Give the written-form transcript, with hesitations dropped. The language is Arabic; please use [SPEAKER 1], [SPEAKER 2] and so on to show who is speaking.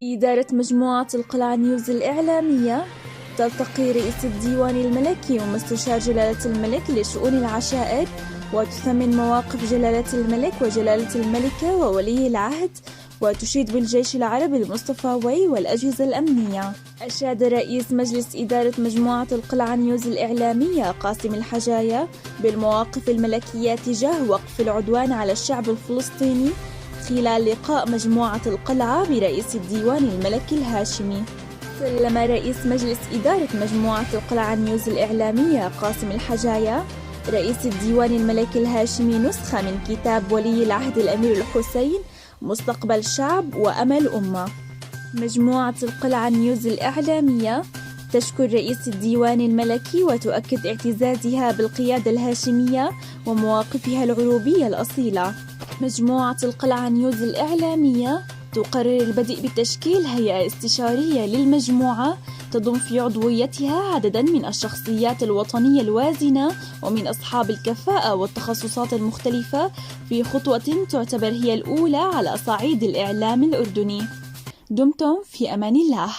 [SPEAKER 1] إدارة مجموعة القلعة نيوز الإعلامية تلتقي رئيس الديوان الملكي ومستشار جلالة الملك لشؤون العشائر، وتثمن مواقف جلالة الملك وجلالة الملكة وولي العهد، وتشيد بالجيش العربي المصطفاوي والأجهزة الأمنية. أشاد رئيس مجلس إدارة مجموعة القلعة نيوز الإعلامية قاسم الحجاية بالمواقف الملكية تجاه وقف العدوان على الشعب الفلسطيني خلال لقاء مجموعة القلعة برئيس الديوان الملكي الهاشمي. سلم رئيس مجلس إدارة مجموعة القلعة نيوز الإعلامية قاسم الحجاية رئيس الديوان الملكي الهاشمي نسخة من كتاب ولي العهد الأمير الحسين مستقبل شعب وأمل أمة. مجموعة القلعة نيوز الإعلامية تشكر رئيس الديوان الملكي وتؤكد اعتزازها بالقيادة الهاشمية ومواقفها العروبية الأصيلة. مجموعة القلعة نيوز الإعلامية تقرر البدء بتشكيل هيئة استشارية للمجموعة تضم في عضويتها عددا من الشخصيات الوطنية الوازنة ومن أصحاب الكفاءة والتخصصات المختلفة، في خطوة تعتبر هي الأولى على صعيد الإعلام الأردني. دمتم في أمان الله.